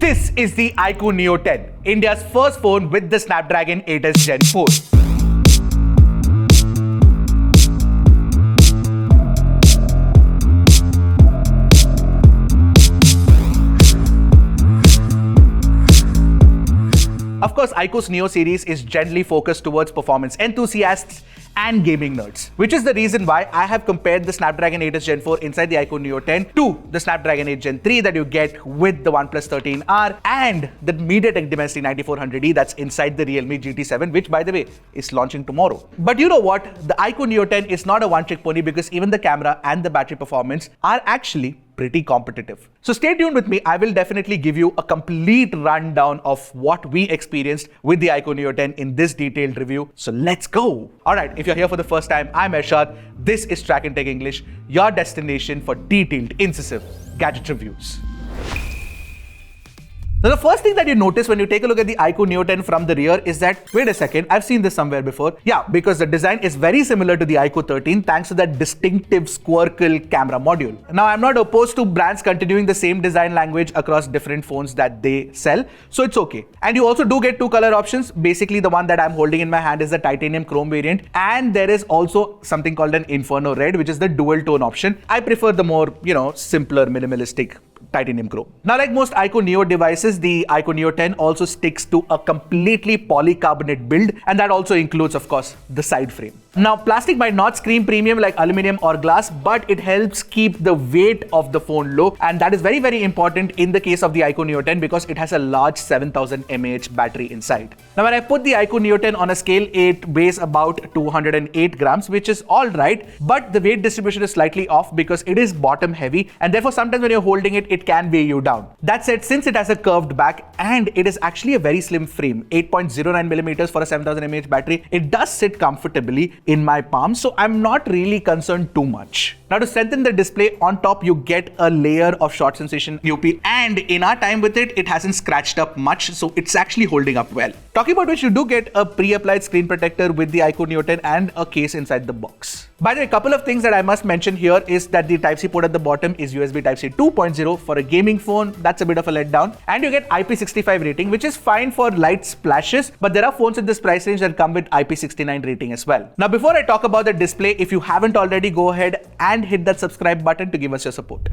This is the iQOO Neo 10, India's first phone with the Snapdragon 8s Gen 4. Of course, iQOO's Neo series is generally focused towards performance enthusiasts and gaming nerds, which is the reason why I have compared the Snapdragon 8s Gen 4 inside the iQOO Neo 10 to the Snapdragon 8 Gen 3 that you get with the OnePlus 13R and the MediaTek Dimensity 9400E that's inside the Realme GT7, which by the way is launching tomorrow. But you know what? The iQOO Neo 10 is not a one-trick pony because even the camera and the battery performance are actually pretty competitive. So stay tuned with me. I will definitely give you a complete rundown of what we experienced with the iQOO Neo 10 in this detailed review. So let's go. All right, if you're here for the first time, I'm Ershad. This is Track and Tech English, your destination for detailed, incisive gadget reviews. Now, the first thing that you notice when you take a look at the iQOO Neo 10 from the rear is that, wait a second, I've seen this somewhere before. Yeah, because the design is very similar to the iQOO 13 thanks to that distinctive squircle camera module. Now, I'm not opposed to brands continuing the same design language across different phones that they sell, so it's okay. And you also do get two color options. Basically, the one that I'm holding in my hand is the titanium chrome variant, and there is also something called an Inferno Red, which is the dual tone option. I prefer the more, simpler, minimalistic titanium chrome. Now, like most iQOO Neo devices, the iQOO Neo 10 also sticks to a completely polycarbonate build, and that also includes, of course, the side frame. Now, plastic might not scream premium like aluminum or glass, but it helps keep the weight of the phone low, and that is very, very important in the case of the iQOO Neo 10 because it has a large 7000 mAh battery inside. Now, when I put the iQOO Neo 10 on a scale, it weighs about 208 grams, which is all right, but the weight distribution is slightly off because it is bottom heavy, and therefore sometimes when you're holding it, it can weigh you down. That said, since it has a curved back and it is actually a very slim frame, 8.09 millimeters for a 7000 mAh battery, it does sit comfortably in my palm, so I'm not really concerned too much. Now, to strengthen the display, on top you get a layer of short sensation UP, and in our time with it, it hasn't scratched up much, so it's actually holding up well. Talking about which, you do get a pre-applied screen protector with the iQOO Neo 10 and a case inside the box. By the way, a couple of things that I must mention here is that the Type-C port at the bottom is USB Type-C 2.0 for a gaming phone. That's a bit of a letdown. And you get IP65 rating, which is fine for light splashes, but there are phones in this price range that come with IP69 rating as well. Now, before I talk about the display, if you haven't already, go ahead and hit that subscribe button to give us your support.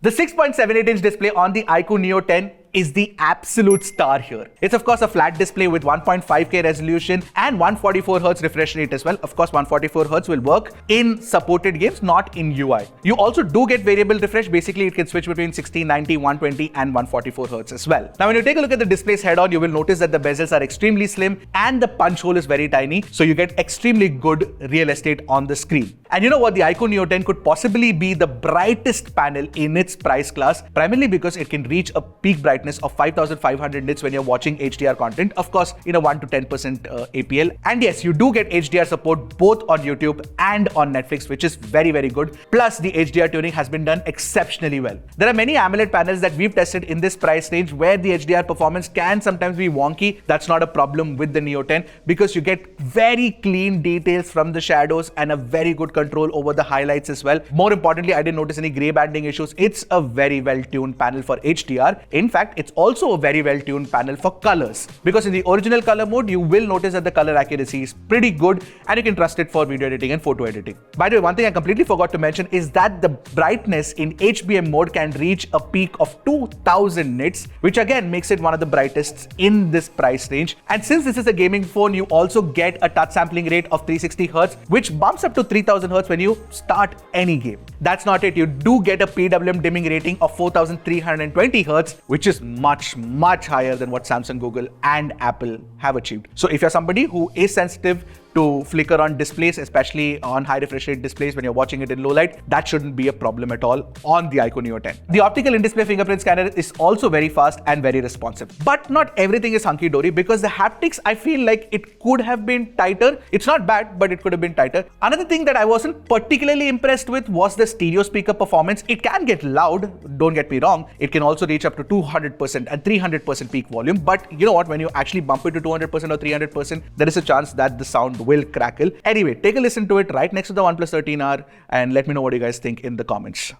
The 6.78-inch display on the iQOO Neo 10 is the absolute star here. It's of course a flat display with 1.5K resolution and 144Hz refresh rate as well. Of course, 144Hz will work in supported games, not in UI. You also do get variable refresh. Basically, it can switch between 60, 90, 120 and 144Hz as well. Now, when you take a look at the display's head-on, you will notice that the bezels are extremely slim and the punch hole is very tiny, so you get extremely good real estate on the screen. And you know what? The iQOO Neo 10 could possibly be the brightest panel in its price class, primarily because it can reach a peak brightness of 5500 nits when you're watching HDR content, of course in a 1 to 10% APL. And yes, you do get HDR support both on YouTube and on Netflix, which is very, very good. Plus, the HDR tuning has been done exceptionally well. There are many AMOLED panels that we've tested in this price range where the HDR performance can sometimes be wonky. That's not a problem with the Neo 10 because you get very clean details from the shadows and a very good control over the highlights as well. More importantly, I didn't notice any gray banding issues. It's a very well-tuned panel for HDR. In fact, it's also a very well-tuned panel for colors because in the original color mode, you will notice that the color accuracy is pretty good and you can trust it for video editing and photo editing. By the way, one thing I completely forgot to mention is that the brightness in HBM mode can reach a peak of 2000 nits, which again makes it one of the brightest in this price range. And since this is a gaming phone, you also get a touch sampling rate of 360 Hz, which bumps up to 3000 Hz when you start any game. That's not it. You do get a PWM dimming rating of 4320 Hz, which is much higher than what Samsung, Google and Apple have achieved. So if you're somebody who is sensitive to flicker on displays, especially on high refresh rate displays when you're watching it in low light, that shouldn't be a problem at all on the iQOO Neo 10. The optical in-display fingerprint scanner is also very fast and very responsive. But not everything is hunky-dory because the haptics, I feel like it could have been tighter. It's not bad, but it could have been tighter. Another thing that I wasn't particularly impressed with was the stereo speaker performance. It can get loud, don't get me wrong. It can also reach up to 200% and 300% peak volume. But you know what? When you actually bump it to 200% or 300%, there is a chance that the sound will crackle. Anyway, take a listen to it right next to the OnePlus 13R and let me know what you guys think in the comments.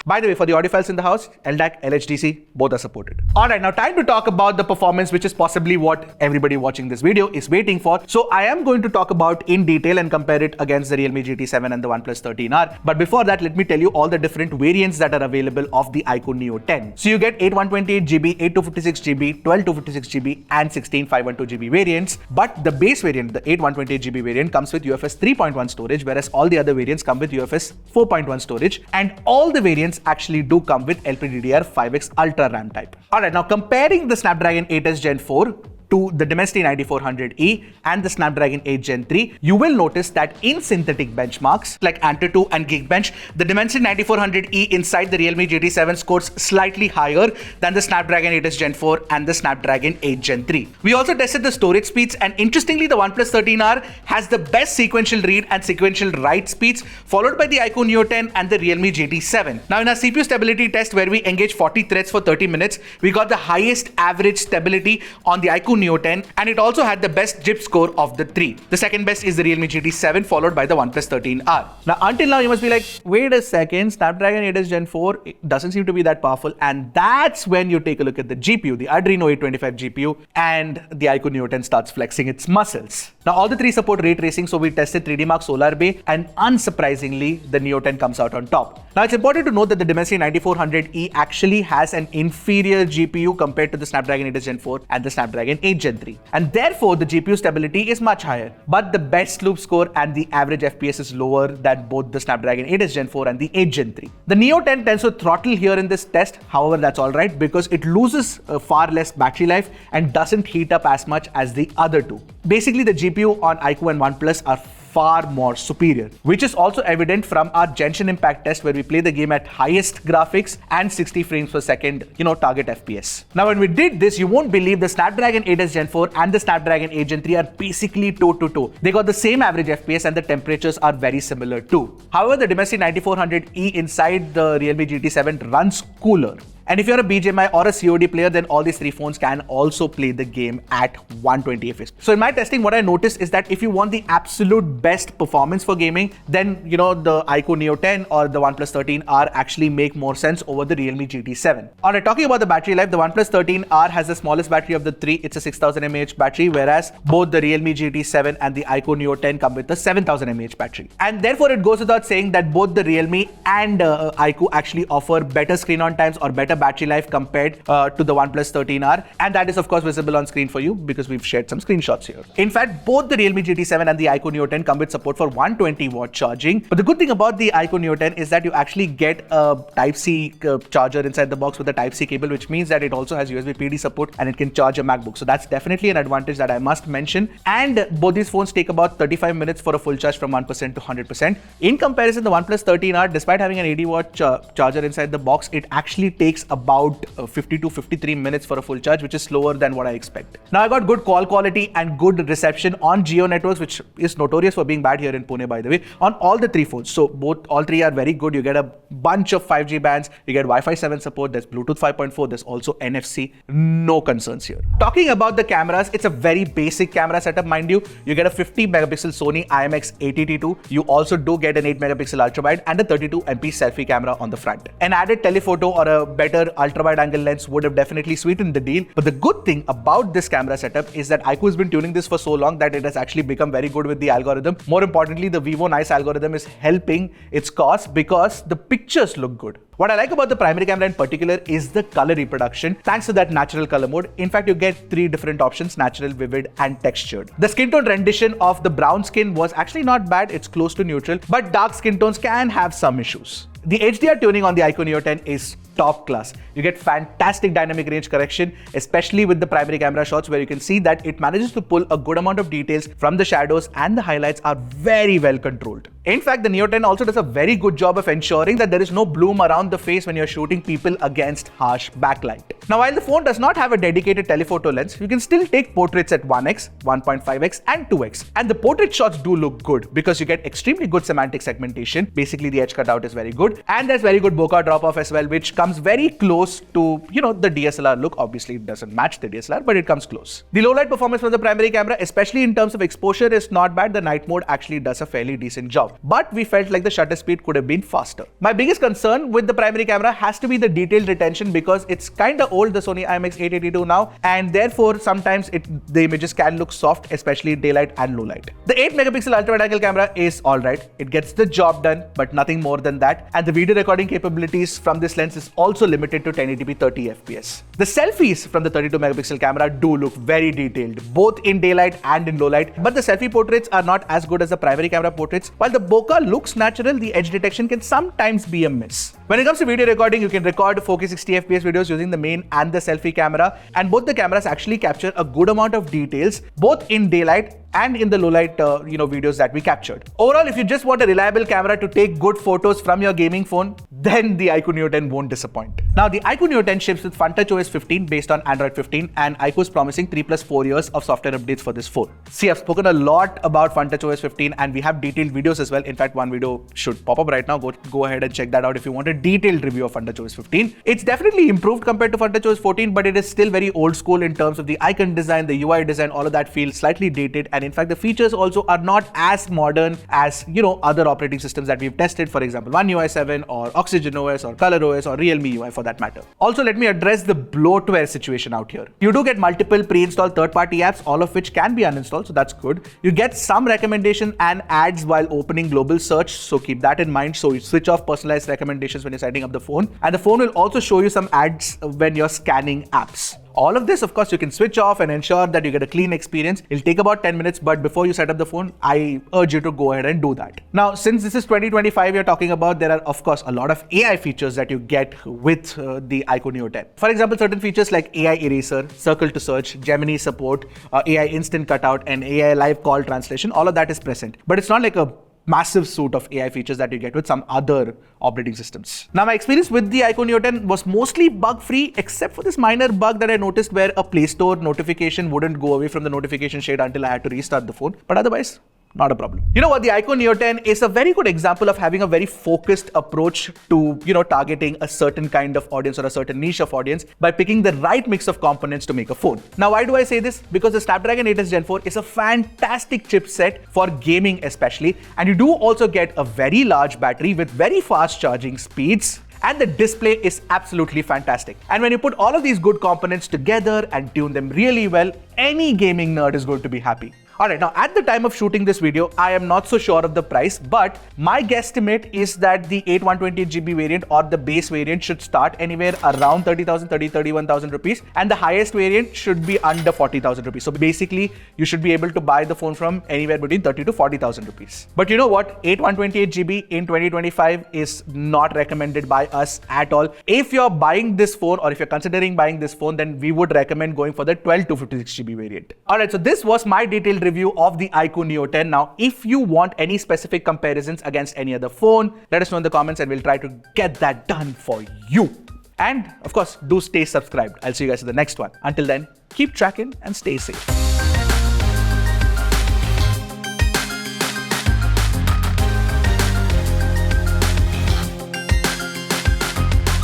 By the way, for the audiophiles in the house, LDAC, LHDC, both are supported. Alright, now time to talk about the performance, which is possibly what everybody watching this video is waiting for. So I am going to talk about in detail and compare it against the Realme GT7 and the OnePlus 13R. But before that, let me tell you all the different variants that are available of the iQOO Neo 10. So you get 8 128GB, 8 256GB, 12 256GB and 16 512GB variants. But the base variant, the 8 128GB variant, comes with UFS 3.1 storage, whereas all the other variants come with UFS 4.1 storage. And all the variants actually do come with LPDDR5X Ultra RAM type. Alright, now comparing the Snapdragon 8S Gen 4 to the Dimensity 9400E and the Snapdragon 8 Gen 3, you will notice that in synthetic benchmarks like Antutu and Geekbench, the Dimensity 9400E inside the Realme GT7 scores slightly higher than the Snapdragon 8S Gen 4 and the Snapdragon 8 Gen 3. We also tested the storage speeds, and interestingly, the OnePlus 13R has the best sequential read and sequential write speeds, followed by the iQOO Neo 10 and the Realme GT7. Now, in our CPU stability test, where we engaged 40 threads for 30 minutes, we got the highest average stability on the iQOO Neo 10, and it also had the best JIP score of the three. The second best is the Realme GT7, followed by the OnePlus 13R. Now, until now, you must be like, wait a second, Snapdragon 8S Gen 4 doesn't seem to be that powerful, and that's when you take a look at the GPU, the Adreno 825 GPU, and the iQOO Neo 10 starts flexing its muscles. Now, all the three support ray tracing, so we tested 3D Mark Solar Bay, and unsurprisingly, the Neo 10 comes out on top. Now, it's important to note that the Dimensity 9400E actually has an inferior GPU compared to the Snapdragon 8S Gen 4 and the Snapdragon 8 Gen 3, and therefore the GPU stability is much higher, but the best loop score and the average FPS is lower than both the Snapdragon 8S Gen 4 and the 8 Gen 3. The Neo 10 tends to throttle here in this test, however that's alright because it loses far less battery life and doesn't heat up as much as the other two. Basically, the GPU on iQOO and OnePlus are far more superior, which is also evident from our Genshin Impact test, where we play the game at highest graphics and 60 frames per second, target FPS. Now, when we did this, you won't believe the Snapdragon 8S Gen 4 and the Snapdragon 8 Gen 3 are basically toe-to-toe. They got the same average FPS and the temperatures are very similar too. However, the Dimensity 9400E inside the Realme GT7 runs cooler. And if you're a BGMI or a COD player, then all these three phones can also play the game at 120 FPS. So in my testing, what I noticed is that if you want the absolute best performance for gaming, then the iQOO Neo 10 or the OnePlus 13R actually make more sense over the Realme GT7. Alright, talking about the battery life, the OnePlus 13R has the smallest battery of the three. It's a 6000 mAh battery, whereas both the Realme GT7 and the iQOO Neo 10 come with a 7000 mAh battery. And therefore, it goes without saying that both the Realme and iQOO actually offer better screen on times or better battery life compared to the OnePlus 13R, and that is of course visible on screen for you because we've shared some screenshots here. In fact, both the Realme GT7 and the iQOO Neo 10 come with support for 120-watt charging, but the good thing about the iQOO Neo 10 is that you actually get a Type-C charger inside the box with a Type-C cable, which means that it also has USB PD support and it can charge a MacBook. So that's definitely an advantage that I must mention. And both these phones take about 35 minutes for a full charge from 1% to 100%. In comparison, the OnePlus 13R, despite having an 80-watt charger inside the box, it actually takes about 50 to 53 minutes for a full charge, which is slower than what I expect. Now, I got good call quality and good reception on Jio networks, which is notorious for being bad here in Pune, by the way, on all the three phones. So all three are very good. You get a bunch of 5G bands, you get Wi-Fi 7 support, there's Bluetooth 5.4, there's also NFC. No concerns here. Talking about the cameras, it's a very basic camera setup, mind you. You get a 50 megapixel Sony IMX-ATT2. You also do get an 8 megapixel ultra wide and a 32 MP selfie camera on the front. An added telephoto or a better ultra wide angle lens would have definitely sweetened the deal. But the good thing about this camera setup is that iQOO has been tuning this for so long that it has actually become very good with the algorithm. More importantly, the Vivo Nice algorithm is helping its cause because the pictures look good. What I like about the primary camera in particular is the color reproduction, thanks to that natural color mode. In fact, you get three different options: natural, vivid, and textured. The skin tone rendition of the brown skin was actually not bad, it's close to neutral, but dark skin tones can have some issues. The HDR tuning on the iQOO Neo 10 is top class. You get fantastic dynamic range correction, especially with the primary camera shots, where you can see that it manages to pull a good amount of details from the shadows, and the highlights are very well controlled. In fact, the Neo 10 also does a very good job of ensuring that there is no bloom around the face when you're shooting people against harsh backlight. Now, while the phone does not have a dedicated telephoto lens, you can still take portraits at 1x, 1.5x and 2x. And the portrait shots do look good because you get extremely good semantic segmentation. Basically, the edge cutout is very good, and there's very good bokeh drop-off as well, which comes comes very close to, the DSLR look. Obviously, it doesn't match the DSLR, but it comes close. The low light performance from the primary camera, especially in terms of exposure, is not bad. The night mode actually does a fairly decent job, but we felt like the shutter speed could have been faster. My biggest concern with the primary camera has to be the detail retention, because it's kind of old, the Sony IMX882 now, and therefore sometimes the images can look soft, especially in daylight and low light. The 8 megapixel ultra wide angle camera is alright. It gets the job done, but nothing more than that. And the video recording capabilities from this lens is also limited to 1080p 30 fps. The selfies from the 32 megapixel camera do look very detailed, both in daylight and in low light, but the selfie portraits are not as good as the primary camera portraits. While the bokeh looks natural, the edge detection can sometimes be a miss. When it comes to video recording, you can record 4K 60 fps videos using the main and the selfie camera, and both the cameras actually capture a good amount of details, both in daylight and in the low light videos that we captured. Overall, if you just want a reliable camera to take good photos from your gaming phone, then the iQOO Neo 10 won't disappoint. Now, the iQOO Neo 10 ships with FunTouch OS 15 based on Android 15, and iQOO is promising 3+4 years of software updates for this phone. See, I've spoken a lot about FunTouch OS 15, and we have detailed videos as well. In fact, one video should pop up right now. Go ahead and check that out if you want a detailed review of FunTouch OS 15. It's definitely improved compared to FunTouch OS 14, but it is still very old school in terms of the icon design, the UI design. All of that feels slightly dated, and in fact, the features also are not as modern as other operating systems that we've tested. For example, One UI 7 or Oxygen OS or Color OS or Realme UI for that matter. Also, let me address the bloatware situation out here. You do get multiple pre-installed third-party apps, all of which can be uninstalled, so that's good. You get some recommendation and ads while opening global search, so keep that in mind. So you switch off personalized recommendations when you're setting up the phone, and the phone will also show you some ads when you're scanning apps. All of this, of course, you can switch off and ensure that you get a clean experience. It'll take about 10 minutes, but before you set up the phone, I urge you to go ahead and do that. Now, since this is 2025 you're talking about, there are, of course, a lot of AI features that you get with the iQOO Neo 10. For example, certain features like AI Eraser, Circle to Search, Gemini support, AI Instant Cutout, and AI Live Call Translation, all of that is present. But it's not like a massive suite of AI features that you get with some other operating systems. Now, my experience with the iQOO Neo 10 was mostly bug-free, except for this minor bug that I noticed where a Play Store notification wouldn't go away from the notification shade until I had to restart the phone. But otherwise, not a problem. You know what? The iQOO Neo 10 is a very good example of having a very focused approach to, targeting a certain kind of audience or a certain niche of audience by picking the right mix of components to make a phone. Now, why do I say this? Because the Snapdragon 8s Gen 4 is a fantastic chipset for gaming especially, and you do also get a very large battery with very fast charging speeds. And the display is absolutely fantastic. And when you put all of these good components together and tune them really well, any gaming nerd is going to be happy. Alright, now at the time of shooting this video, I am not so sure of the price, but my guesstimate is that the 128GB variant or the base variant should start anywhere around 31,000 rupees, and the highest variant should be under 40,000 rupees. So basically, you should be able to buy the phone from anywhere between 30 to 40,000 rupees. But you know what? 128GB in 2025 is not recommended by us at all. If you're buying this phone or if you're considering buying this phone, then we would recommend going for the 12 to 56GB variant. Alright, so this was my detailed review of the iQOO Neo 10. Now, if you want any specific comparisons against any other phone, let us know in the comments and we'll try to get that done for you. And of course, do stay subscribed. I'll see you guys in the next one. Until then, keep tracking and stay safe.